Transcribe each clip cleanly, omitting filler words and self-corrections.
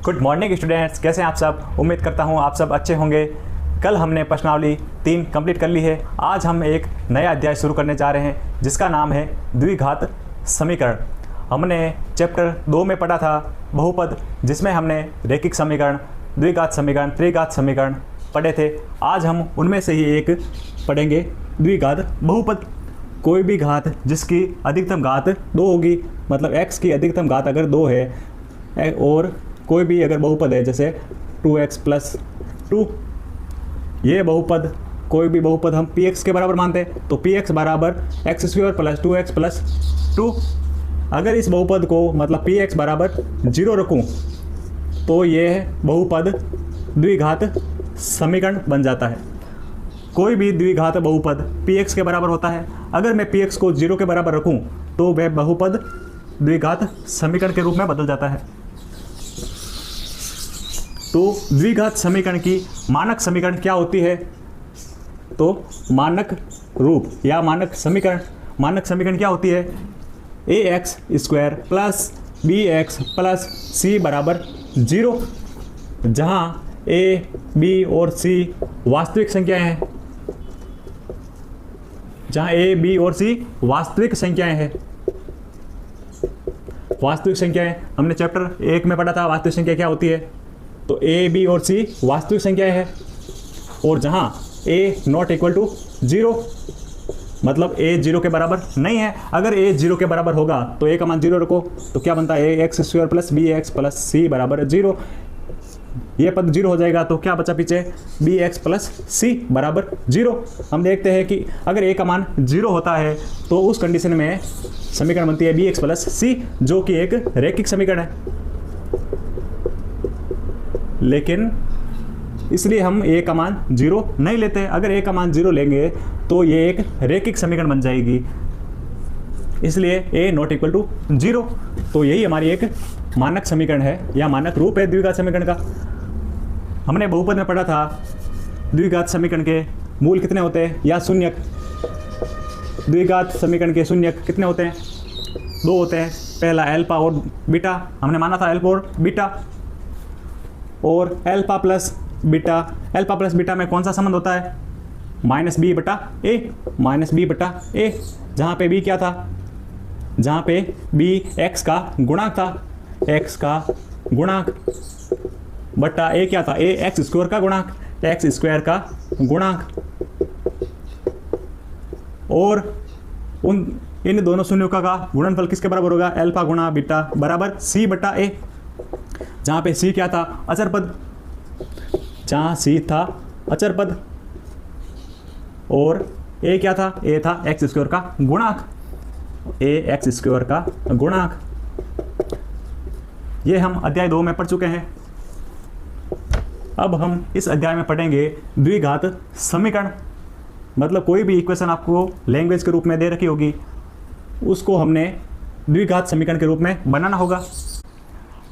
Good morning students, कैसे हैं आप सब। उम्मीद करता हूं आप सब अच्छे होंगे। कल हमने प्रश्नावली 3 कंप्लीट कर ली है। आज हम एक नया अध्याय शुरू करने जा रहे हैं जिसका नाम है द्विघात समीकरण। हमने चैप्टर 2 में पढ़ा था बहुपद, जिसमें हमने रैखिक समीकरण, द्विघात समीकरण, त्रिघात समीकरण पढ़े थे। आज हम उनमें से ही एक पढ़ेंगे, द्विघात बहुपद। कोई भी घात जिसकी अधिकतम घात 2 होगी, मतलब x की अधिकतम घात अगर 2 है और कोई भी अगर बहुपद है जैसे 2x + 2, ये बहुपद, कोई भी बहुपद हम px के बराबर मानते हैं, तो px बराबर x² + 2x + 2। अगर इस बहुपद को मतलब px बराबर 0 रखूं तो ये बहुपद द्विघात समीकरण बन जाता है। कोई भी द्विघात बहुपद px के बराबर होता है। अगर मैं px को 0 के बराबर रखूं तो वह बहुपद द्विघात समीकरण के रूप में बदल जाता है। तो द्विघात समीकरण की मानक समीकरण क्या होती है? तो मानक रूप या मानक समीकरण क्या होती है? ax² + bx + c बराबर 0, जहाँ a, b और c वास्तविक संख्याएं हैं। जहाँ a, b और c वास्तविक संख्याएं हैं। वास्तविक संख्याएं हमने चैप्टर 1 में पढ़ा था, वास्तविक संख्या क्या होती है। तो a, b और c वास्तविक संख्याएं हैं। और जहाँ a ≠ 0, मतलब a 0 के बराबर नहीं है। अगर a 0 के बराबर होगा तो a का मान 0 रखो, तो क्या बनता है? ax² + bx + c बराबर 0। ये पद 0 हो जाएगा तो क्या बचा पीछे? bx + c बराबर 0। हम देखते हैं कि अगर a का मान 0 होता है तो उस कंडीशन में समीकरण बनती है bx + c, जो कि एक रैखिक समीकरण है। लेकिन इसलिए हम a का मान 0 नहीं लेते। अगर a का मान 0 लेंगे तो ये एक रैखिक समीकरण बन जाएगी, इसलिए a ≠ 0। तो यही हमारी एक मानक समीकरण है या मानक रूप है द्विघात समीकरण का। हमने बहुपद में पढ़ा था द्विघात समीकरण के मूल कितने होते हैं या शून्यक। द्विघात समीकरण के शून्यक कितने होते हैं? 2 होते हैं। पहला अल्फा और बीटा, हमने माना था अल्फा और बीटा। और अल्फा प्लस बीटा में कौन सा संबंध होता है? -b/a, जहाँ पे b क्या था? जहाँ पे b x का गुणांक था। x का गुणांक बटा a क्या था? a x² का गुणांक, x² का गुणांक। और इन दोनों शून्यों का गुणनफल किसके बराबर होगा? अल्फा गुणा बीटा बराबर c/a, जहाँ पे c क्या था? अचर पद। जहाँ c था अचर पद और a क्या था? a था x² का गुणांक, a x² का गुणांक। ये हम अध्याय 2 में पढ़ चुके हैं। अब हम इस अध्याय में पढ़ेंगे द्विघात समीकरण। मतलब कोई भी इक्वेशन आपको लैंग्वेज के रूप में दे रखी होगी, उसको हमने द्विघात समीकरण के रूप में बनाना होगा।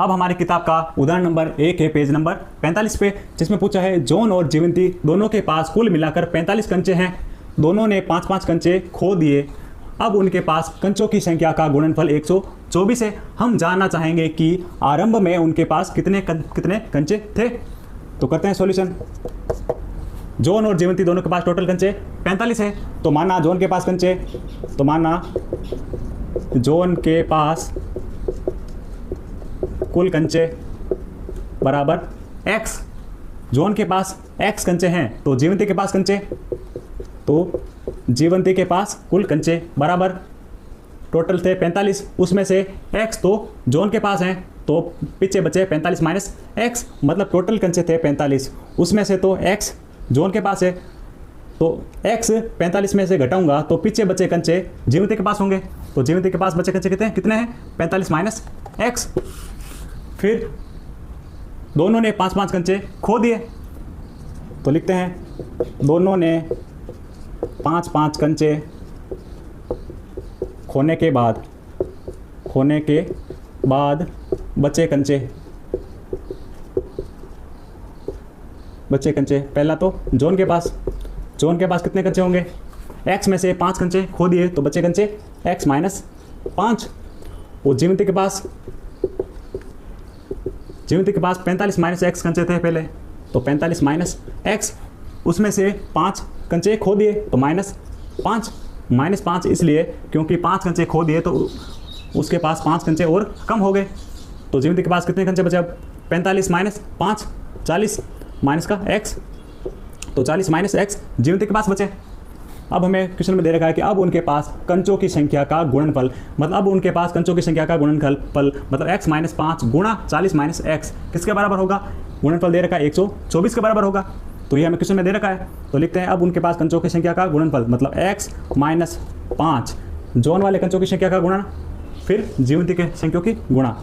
अब हमारी किताब का उदाहरण नंबर 1 है, पेज नंबर 45 पे, जिसमें पूछा है जॉन और जीवंती दोनों के पास कुल मिलाकर 45 कंचे हैं। दोनों ने 5-5 कंचे खो दिए। अब उनके पास कंचों की संख्या का गुणनफल 124 है। हम जानना चाहेंगे कि आरंभ में उनके पास कितने कंचे थे। तो करते हैं सॉल्यूशन। जॉन और जीवंती दोनों के पास टोटल कंचे 45 है। तो माना जॉन के पास कंचे, तो माना जॉन के पास कुल कंचे बराबर x। जॉन के पास x कंचे हैं तो जीवंती के पास कंचे, तो जीवंती के पास कुल कंचे बराबर टोटल थे 45, उसमें से x तो जॉन के पास हैं तो पीछे बचे 45 - x, मतलब टोटल कंचे थे 45, उसमें से तो x जॉन के पास है, तो x 45 में से घटाऊंगा तो पीछे बचे कंचे जीवंती के पास होंगे। तो जीवंती के पास बचे कंचे कितने हैं? 45 - x। फिर दोनों ने 5-5 कंचे खो दिए, तो लिखते हैं दोनों ने 5-5 कंचे खोने के बाद बचे कंचे। पहला तो जॉन के पास कितने कंचे होंगे? x में से 5 कंचे खो दिए तो बचे कंचे x - 5। और जीवंती के पास ज्योति के पास 45 माइनस एक्स कंचे थे पहले, तो 45 माइनस एक्स, उसमें से 5 कंचे खो दिए तो -5 इसलिए क्योंकि 5 कंचे खो दिए तो उसके पास 5 कंचे और कम हो गए। तो ज्योति के पास कितने कंचे बचे अब? 45 माइनस 5, 40 माइनस का एक्स, तो 40 माइनस एक्स ज्योति के पास बचे। अब हमें क्वेश्चन में दे रखा है कि अब उनके पास कंचों की संख्या का गुणनफल, मतलब अब उनके पास कंचों की संख्या का गुणनफल मतलब x माइनस 5 गुणा 40 माइनस एक्स किसके बराबर होगा? गुणनफल दे रखा है 124 के बराबर होगा। तो ये हमें क्वेश्चन में दे रखा है, तो लिखते हैं अब उनके पास कंचों की संख्या का गुणनफल मतलब x माइनस 5 जॉन वाले कंचों की संख्या का गुणन, फिर ज्योति के संख्यों की गुणा।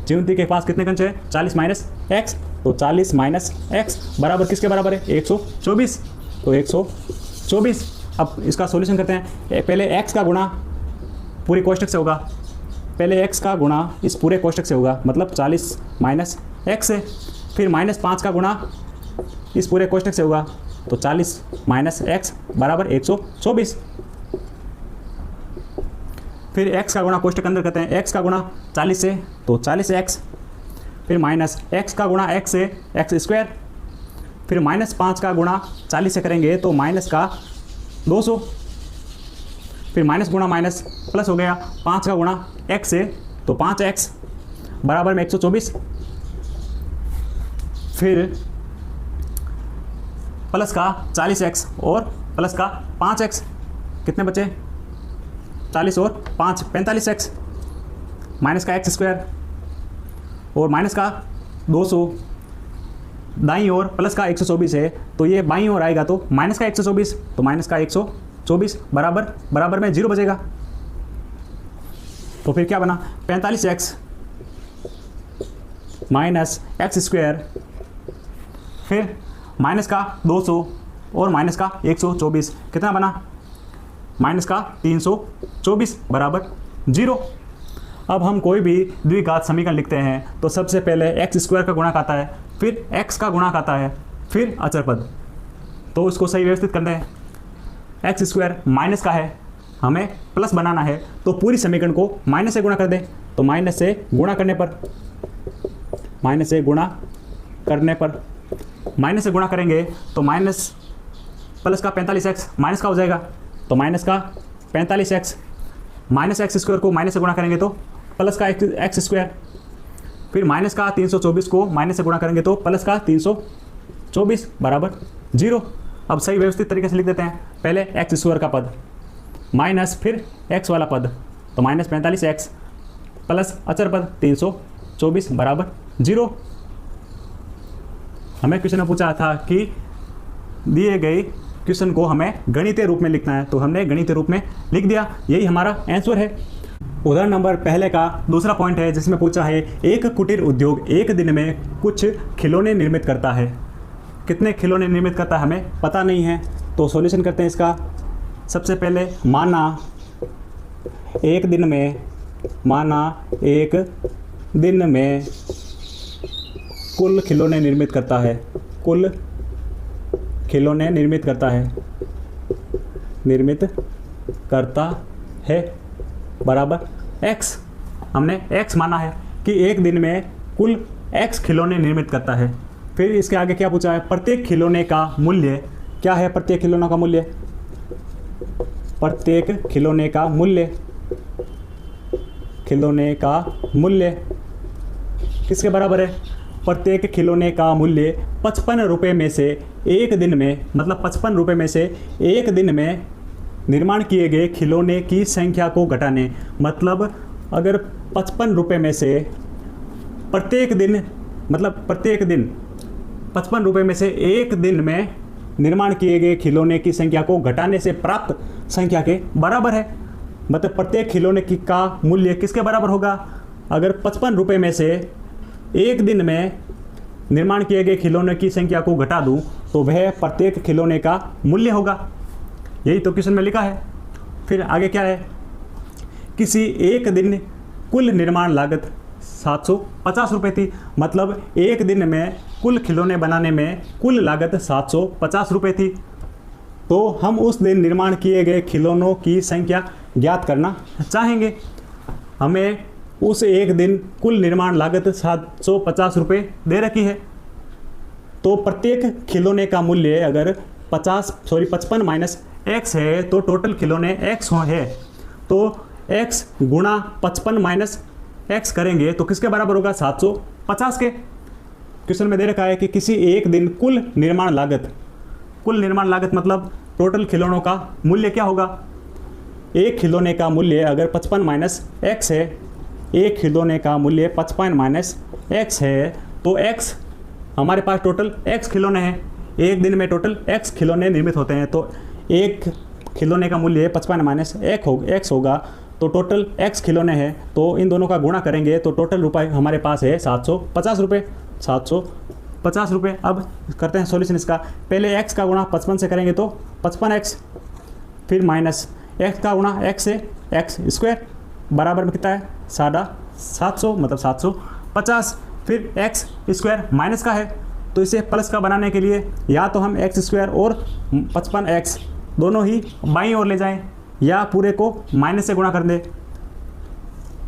ज्योति के पास कितने कंचे हैं? 40 माइनस एक्स, तो 40 माइनस एक्स बराबर किसके बराबर है? 124, तो 124। अब इसका सॉल्यूशन करते हैं। पहले x का गुणा पूरी कोष्ठक से होगा, पहले x का गुणा इस पूरे कोष्ठक से होगा मतलब 40 माइनस एक्स है, फिर -5 का गुणा इस पूरे कोष्ठक से होगा तो 40 माइनस एक्स बराबर 124। फिर x का गुणा कोष्ठक अंदर करते हैं, x का गुणा 40 से तो 40x, फिर माइनस x का गुणा x से एक्स स्क्वायर, फिर -5 का गुणा 40 से करेंगे तो माइनस का 200, फिर माइनस गुणा माइनस प्लस हो गया 5 का गुणा x से तो 5x बराबर में 124, फिर प्लस का 40x और प्लस का 5x कितने बचे? 40 और 5 45x, माइनस का एक्स स्क्वायर और माइनस का 200, दाईं ओर प्लस का 124 है तो ये बाईं ओर आएगा तो माइनस का 124, तो माइनस का 124 बराबर में 0 बचेगा। तो फिर क्या बना? 45x माइनस एक्स स्क्वायर, फिर माइनस का 200 और माइनस का 124 कितना बना? माइनस का 324 बराबर 0। अब हम कोई भी द्विघात समीकरण लिखते हैं तो सबसे पहले एक्स स्क्वायर का गुणक आता है, फिर एक्स का गुणक आता है, फिर अचर पद। तो उसको सही व्यवस्थित करते हैं। एक्स स्क्वायर माइनस का है, हमें प्लस बनाना है तो पूरी समीकरण को माइनस से गुणा कर दें, तो माइनस से गुणा करने करेंगे तो माइनस प्लस का 45x माइनस का हो जाएगा, तो माइनस का 45x माइनस एक्स स्क्वायर को माइनस से गुणा करेंगे तो प्लस का एक्स स्क्वायर, फिर माइनस का 324 को माइनस से गुणा करेंगे तो प्लस का 324 बराबर 0। अब सही व्यवस्थित तरीके से लिख देते हैं। पहले एक्स स्क्वायर का पद माइनस फिर एक्स वाला पद, तो माइनस 45x प्लस अचर पद 324 बराबर 0। हमें क्वेश्चन में पूछा था कि दिए गए क्वेश्चन को हमें गणितीय रूप में लिखना है, तो हमने गणितीय रूप में लिख दिया, यही हमारा आंसर है। उदाहरण नंबर पहले का दूसरा पॉइंट है जिसमें पूछा है एक कुटीर उद्योग एक दिन में कुछ खिलौने निर्मित करता है। कितने खिलौने निर्मित करता है हमें पता नहीं है, तो सॉल्यूशन करते हैं इसका। सबसे पहले माना एक दिन में कुल खिलौने निर्मित करता है, कुल खिलौने निर्मित करता है बराबर x। हमने x माना है कि एक दिन में कुल x खिलौने निर्मित करता है। फिर इसके आगे क्या पूछा है? प्रत्येक खिलौने का मूल्य क्या है? प्रत्येक खिलौनों का मूल्य, प्रत्येक खिलौने का मूल्य किसके बराबर है? प्रत्येक खिलौने का मूल्य 55 रुपये में से एक दिन में, मतलब 55 रुपये में से एक दिन में निर्माण किए गए खिलौने की संख्या को घटाने। मतलब अगर 55 रुपये में से प्रत्येक दिन 55 रुपये में से एक दिन में निर्माण किए गए खिलौने की संख्या को घटाने से प्राप्त संख्या के बराबर है। मतलब प्रत्येक खिलौने की का मूल्य किसके बराबर होगा? अगर 55 रुपये में से एक दिन में निर्माण किए गए खिलौने की संख्या को घटा दूं तो वह प्रत्येक खिलौने का मूल्य होगा। यही तो क्वेश्चन में लिखा है। फिर आगे क्या है? किसी एक दिन कुल निर्माण लागत 750 रुपये थी। मतलब एक दिन में कुल खिलौने बनाने में कुल लागत 750 रुपये थी। तो हम उस दिन निर्माण किए गए खिलौनों की संख्या ज्ञात करना चाहेंगे। हमें उस एक दिन कुल निर्माण लागत 750 रुपये दे रखी है। तो प्रत्येक खिलौने का मूल्य अगर 55 माइनस एक्स है तो टोटल खिलौने एक्स है, तो x गुणा 55 माइनस एक्स करेंगे तो किसके बराबर होगा, 750 के। क्वेश्चन में दे रखा है कि किसी एक दिन कुल निर्माण लागत मतलब टोटल खिलौनों का मूल्य क्या होगा। एक खिलौने का मूल्य अगर 55 माइनस एक्स है, एक खिलौने का मूल्य 55 माइनस एक्स है, तो x हमारे पास टोटल x खिलौने हैं। एक दिन में टोटल x खिलौने निर्मित होते हैं, तो एक खिलौने का मूल्य 55 माइनस एक्स होगा, तो टोटल x खिलौने हैं, तो इन दोनों का गुणा करेंगे तो टोटल रुपये हमारे पास है 750 रुपये। 750 रुपये। अब करते हैं सॉल्यूशन इसका। पहले x का गुणा 55 से करेंगे तो 55x, फिर माइनस x का गुणा x से x स्क्वायर बराबर में कितना है 750 मतलब 750, फिर x स्क्वायर माइनस का है तो इसे प्लस का बनाने के लिए या तो हम x स्क्वायर और 55x दोनों ही बाईं ओर ले जाएं या पूरे को माइनस से गुणा कर दें।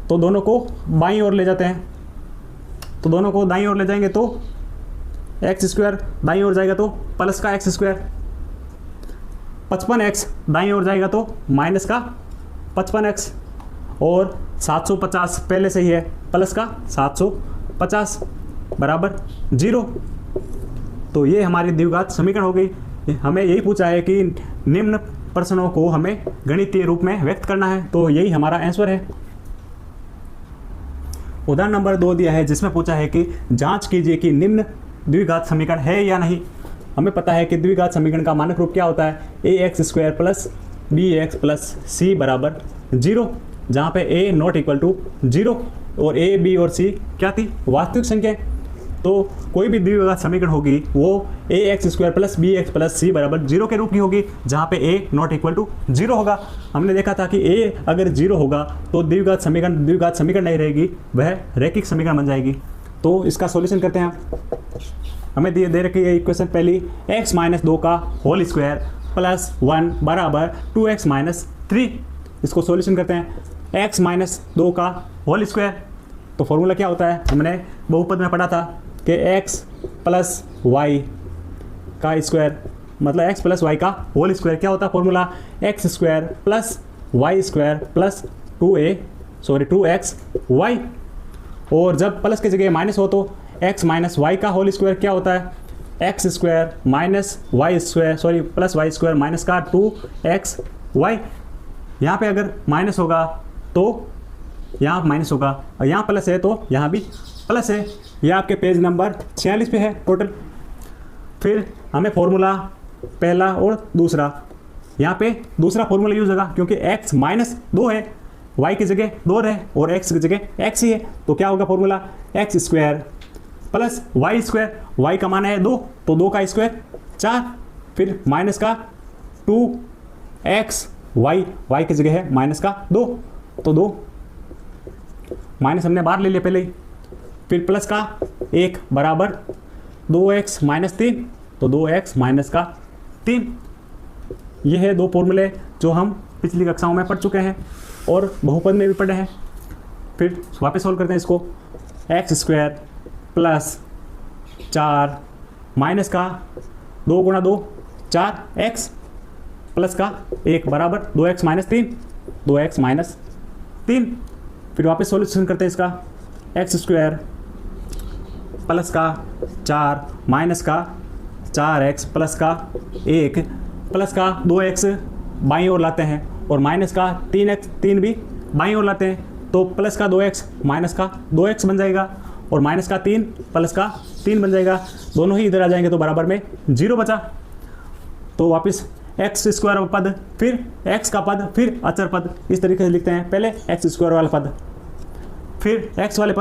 तो दोनों को बाईं ओर ले जाते हैं, तो दोनों को दाईं ओर ले जाएंगे तो एक्स स्क्वायर दाईं ओर जाएगा तो प्लस का एक्स स्क्वायर, 55x दाईं ओर जाएगा तो माइनस का 55x, और 750 पहले से ही है प्लस का 750 बराबर 0। तो ये हमारी द्विघात समीकरण हो गई। हमें यही पूछा है कि निम्न प्रश्नों को हमें गणितीय रूप में व्यक्त करना है, तो यही हमारा आंसर है। उदाहरण नंबर 2 दिया है जिसमें पूछा है कि जांच कीजिए कि निम्न द्विघात समीकरण है या नहीं। हमें पता है कि द्विघात समीकरण का मानक रूप क्या होता है, ax square plus bx plus c बराबर 0, जहाँ पे a नॉट इक्वल टू 0 और a b और c क्या थी, वास्तविक संख्या। तो कोई भी द्विघात समीकरण होगी वो ax square plus bx plus c बराबर 0 के रूप की होगी, जहाँ पे a नॉट इक्वल टू 0 होगा। हमने देखा था कि a अगर 0 होगा तो द्विघात समीकरण नहीं रहेगी, वह रैखिक समीकरण बन जाएगी। तो इसका सॉल्यूशन करते हैं। हमें दे रखी है इक्वेशन पहली, x माइनस 2 का होल स्क्वायर प्लस 1 बराबर 2x माइनस 3। इसको सॉल्यूशन करते हैं। x माइनस 2 का होल स्क्वायर, तो फॉर्मूला क्या होता है, हमने बहुपद में पढ़ा था कि x प्लस वाई का स्क्वायर मतलब x प्लस वाई का होल स्क्वायर क्या होता है formula, x square plus y square plus 2x y, और जब प्लस की जगह माइनस हो तो x माइनस वाई का होल स्क्वायर क्या होता है, x square minus y square plus y square minus का 2x वाई। यहाँ पे अगर माइनस होगा तो यहाँ माइनस होगा, और यहाँ प्लस है तो यहाँ भी प्लस है। यह आपके पेज नंबर 46 पे है टोटल। फिर हमें फॉर्मूला पहला और दूसरा, यहाँ पे दूसरा फॉर्मूला यूज होगा क्योंकि x माइनस 2 है, y की जगह 2 है और x की जगह x ही है, तो क्या होगा formula, x square plus y square, y का मान है 2 तो 2 का स्क्वायर 4, फिर माइनस का 2x वाई की जगह है माइनस का 2 तो 2 माइनस हमने बाहर ले लिया पहले ही, फिर प्लस का 1 बराबर 2x माइनस 3 तो 2x माइनस का 3। ये है 2 फॉर्मूले जो हम पिछली कक्षाओं में पढ़ चुके हैं और बहुपद में भी पढ़े हैं। फिर वापस सॉल्व करते हैं इसको, एक्स स्क्वायर प्लस 4 माइनस का 2 गुणा 2 4x प्लस का 1 बराबर 2x माइनस 3 2x माइनस 3। फिर वापस सॉल्यूशन करते हैं इसका, एक्स स्क्वायर प्लस का 4 माइनस का 4x प्लस का 1 प्लस का 2x बाईं ओर लाते हैं और माइनस का 3 भी बाईं ओर लाते हैं, तो प्लस का 2x माइनस का 2x बन जाएगा और माइनस का 3 प्लस का 3 बन जाएगा। दोनों ही इधर आ जाएंगे तो बराबर में 0 बचा। तो वापस एक्स स्क्वायर पद, फिर x का पद, फिर अचर पद, इस तरीके से लिखते हैं। पहले एक्स स्क्वायर वाला पद, फिर x वाले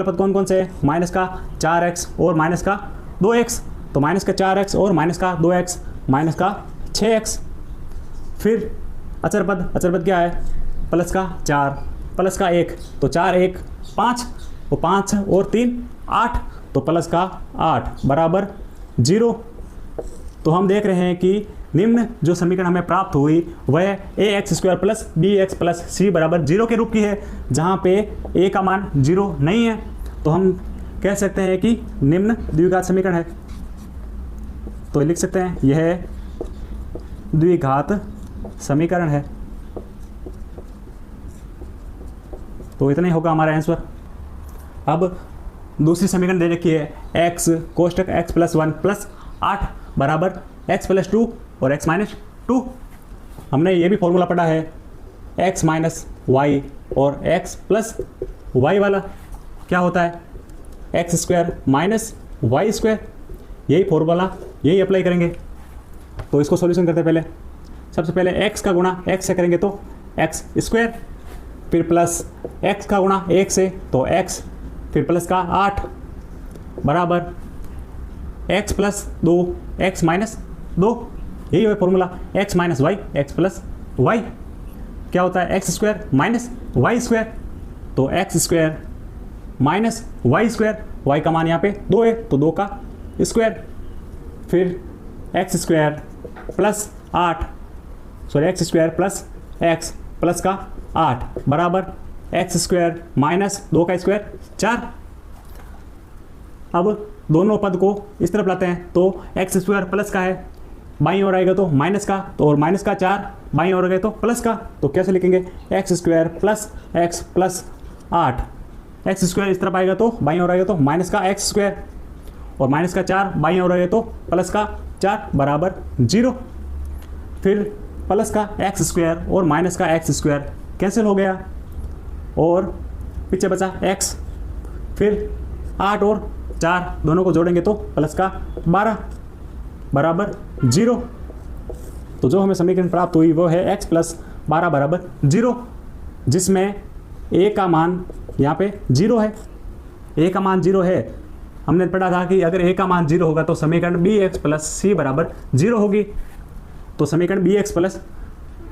पद कौन कौन से है, माइनस का 4x और माइनस का 2x, तो माइनस का 4x और माइनस का 2x माइनस का 6x। फिर अचर पद क्या है, प्लस का 4 प्लस का 1 तो 4 1 5 तो 5 और 3 8 तो प्लस का 8 बराबर 0। तो हम देख रहे हैं कि निम्न जो समीकरण हमें प्राप्त हुई वह a x square plus b x plus c बराबर 0 के रूप की है, जहाँ पे ए का मान 0 नहीं है। तो हम कह सकते हैं कि निम्न द्विघात समीकरण है। तो लिख सकते हैं यह द्विघात समीकरण है। तो इतना ही होगा हमारा आंसर। अब दूसरी समीकरण दे रखी है x कोष्टक x प्लस 1 प्लस 8 बराबर x प्लस 2 और x माइनस 2। हमने ये भी फॉर्मूला पढ़ा है x माइनस वाई और x प्लस वाई वाला क्या होता है x square minus y square. यही फॉर्मूला यही अप्लाई करेंगे। तो इसको सॉल्यूशन करते हैं। पहले सबसे पहले x का गुणा x से करेंगे तो x स्क्वायर, फिर प्लस x का गुणा 1 से तो x, फिर प्लस का 8 बराबर x प्लस 2 x माइनस 2। यही है formula x minus y x plus y क्या होता है x square minus y square. तो x square minus y square, y का मान यहाँ पे 2 है तो 2 का स्क्वायर, फिर x square plus 8 sorry x square plus x plus का 8 बराबर एक्स स्क्वायर माइनस 2 का स्क्वायर 4। अब दोनों पद को इस तरफ लाते हैं तो एक्स स्क्वायर प्लस का है, बाईं ओर आएगा तो माइनस का, तो और माइनस का 4 बाईं ओर गए तो प्लस का। तो कैसे लिखेंगे x square plus x plus 8, x square इस तरफ आएगा तो बाईं ओर आएगा तो माइनस का एक्स स्क्वायर और माइनस का 4 बाईं ओर आएगा तो प्लस का 4 बराबर 0। फिर प्लस का एक्स स्क्वायर और माइनस का एक्स स्क्वायर कैंसिल हो गया और पीछे बचा x, फिर 8 और 4 दोनों को जोड़ेंगे तो प्लस का 12 बराबर 0। तो जो हमें समीकरण प्राप्त हुई वो है x प्लस 12 बराबर 0, जिसमें a का मान यहाँ पे 0 है। a का मान 0 है। हमने पढ़ा था कि अगर a का मान 0 होगा तो समीकरण bx प्लस c बराबर 0 होगी। तो समीकरण bx प्लस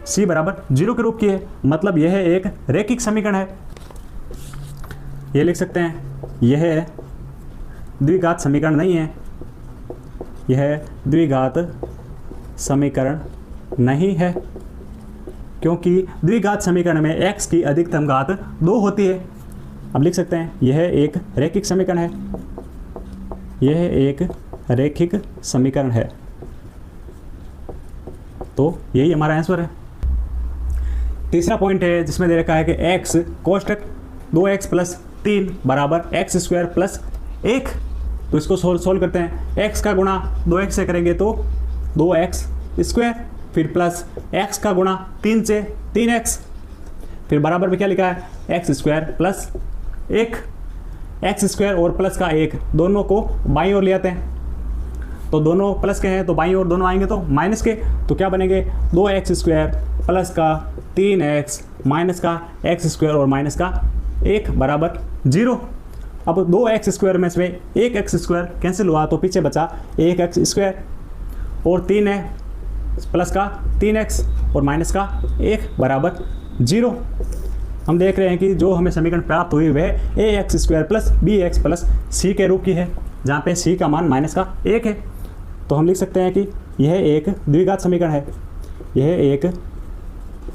c बराबर 0 के रूप की है, मतलब यह एक रैखिक समीकरण है। ये लिख सकते हैं यह द्विघात समीकरण नहीं है, यह द्विघात समीकरण नहीं है, क्योंकि द्विघात समीकरण में x की अधिकतम घात 2 होती है। अब लिख सकते हैं यह एक रैखिक समीकरण है, यह एक रैखिक समीकरण है। तो यही हमारा आंसर है। तीसरा पॉइंट है जिसमें दे रखा है कि x कोष्टक 2x प्लस 3 बराबर एक्स स्क्वायर प्लस 1। तो इसको सोल्व करते हैं। x का गुणा 2x से करेंगे तो 2x स्क्वायर, फिर प्लस x का गुणा 3 से 3x, फिर बराबर में क्या लिखा है x square plus 1। X square और प्लस का 1 दोनों को बाईं ओर ले आते हैं, तो दोनों प्लस के हैं तो बाईं ओर दोनों आएंगे तो माइनस के। तो क्या बनेंगे 2x स्क्वायर प्लस का 3x माइनस का एक्स स्क्वायर और माइनस का 1 बराबर 0। अब 2x स्क्वायर में से 1x स्क्वायर कैंसिल हुआ तो पीछे बचा 1x स्क्वायर और 3 है प्लस का 3x और माइनस का 1 बराबर 0। हम देख रहे हैं कि जो हमें समीकरण प्राप्त हुई वह ax square plus bx plus c के रूप की है, जहाँ पे c का मान माइनस का 1 है। तो हम लिख सकते हैं कि यह एक द्विघात समीकरण है, यह एक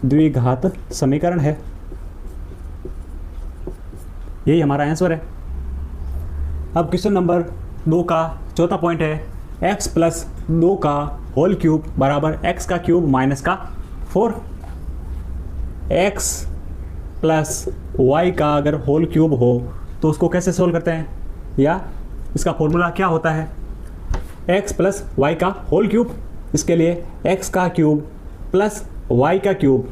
द्विघात समीकरण है। यही हमारा आंसर है। अब क्वेश्चन नंबर 2 का चौथा पॉइंट है x प्लस 2 का होल क्यूब बराबर x का क्यूब माइनस का 4। x प्लस y का अगर होल क्यूब हो तो उसको कैसे सोल्व करते हैं, या इसका फॉर्मूला क्या होता है x प्लस y का होल क्यूब। इसके लिए x का क्यूब प्लस y का cube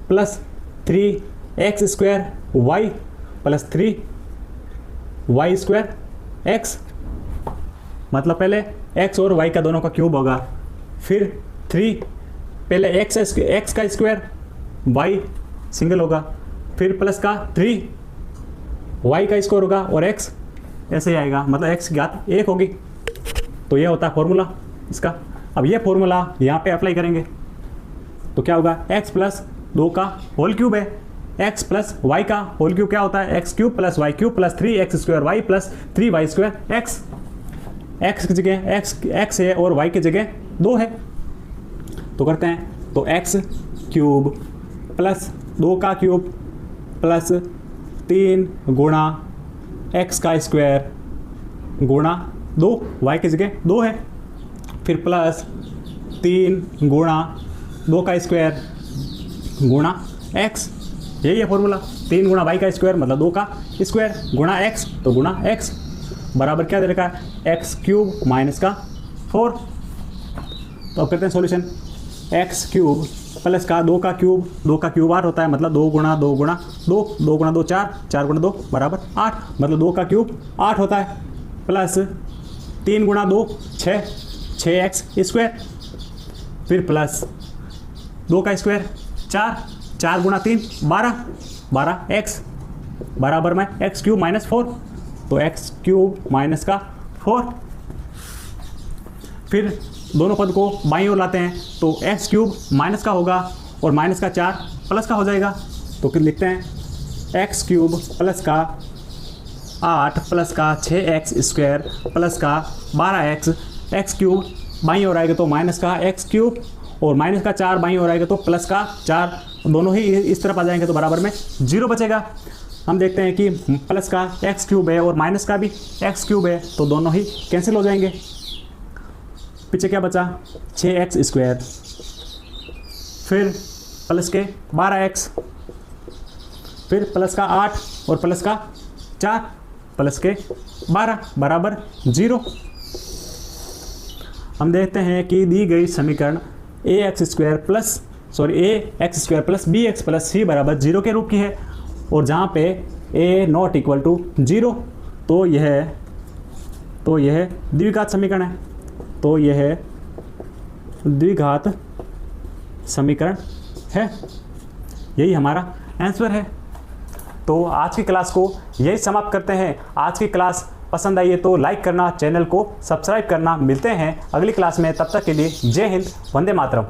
plus 3x square y plus 3y square x, मतलब पहले x और y का दोनों का क्यूब होगा, फिर 3 पहले x का स्क्वायर y सिंगल होगा, फिर प्लस का 3y का स्क्वायर होगा और x ऐसे ही आएगा, मतलब x की घात 1 होगी। तो यह होता है फॉर्मूला इसका। अब ये फॉर्मूला यहाँ पे अप्लाई करेंगे तो क्या होगा x प्लस 2 का होल क्यूब है, x प्लस y का होल क्यूब क्या होता है x cube plus y cube plus 3x square y plus 3y square x। x की जगह x है और y की जगह 2 है, तो करते हैं, तो एक्स क्यूब प्लस 2 का क्यूब प्लस 3 गुणा एक्स का स्क्वायर गुणा 2, वाई की जगह 2 है, फिर प्लस 3 गुणा 2 का स्क्वायर गुणा एक्स, यही है फॉर्मूला। 3 गुणा वाई का स्क्वायर मतलब 2 का स्क्वायर गुणा एक्स, तो गुणा एक्स बराबर क्या दे रखा है, एक्स क्यूब माइनस का 4। तो अब करते हैं सॉल्यूशन, एक्स क्यूब प्लस का 2 का क्यूब 8 होता है, मतलब 2 गुणा 2 गुणा 2, 2 गुणा 2 4, 4 गुणा 2 बराबर 8, मतलब 2 का क्यूब 8 होता है, प्लस 3 गुणा 2 6 एक्स स्क्वायर, फिर प्लस 2 का स्क्वायर 4, 4 गुणा 3 12 एक्स बराबर में एक्स क्यूब माइनस 4, तो एक्स क्यूब माइनस का 4। फिर दोनों पद को बाईं ओर लाते हैं, तो एक्स क्यूब माइनस का होगा और माइनस का 4 प्लस का हो जाएगा, तो फिर लिखते हैं एक्स क्यूब प्लस का 8 प्लस का 6x स्क्वायर प्लस का 12x, एक्स क्यूब बाईं ओर आएगा तो माइनस का एक्स क्यूब और माइनस का 4 बाईं ओर आएगा तो प्लस का 4, दोनों ही इस तरफ आ जाएंगे तो बराबर में 0 बचेगा। हम देखते हैं कि प्लस का एक्स क्यूब है और माइनस का भी एक्स क्यूब है, तो दोनों ही कैंसिल हो जाएंगे। पीछे क्या बचा, 6x स्क्वायर, फिर प्लस के 12x, फिर प्लस का 8 और प्लस का 4 प्लस के 12 बराबर 0। हम देखते हैं कि दी गई समीकरण ax square plus bx plus c बराबर 0 के रूप की है, और जहाँ पे a नॉट इक्वल टू 0, तो यह द्विघात समीकरण है, तो यह द्विघात समीकरण है, यही हमारा आंसर है। तो आज की क्लास को यही समाप्त करते हैं। आज की क्लास पसंद आई है तो लाइक करना, चैनल को सब्सक्राइब करना। मिलते हैं अगली क्लास में, तब तक के लिए जय हिंद, वंदे मातरम।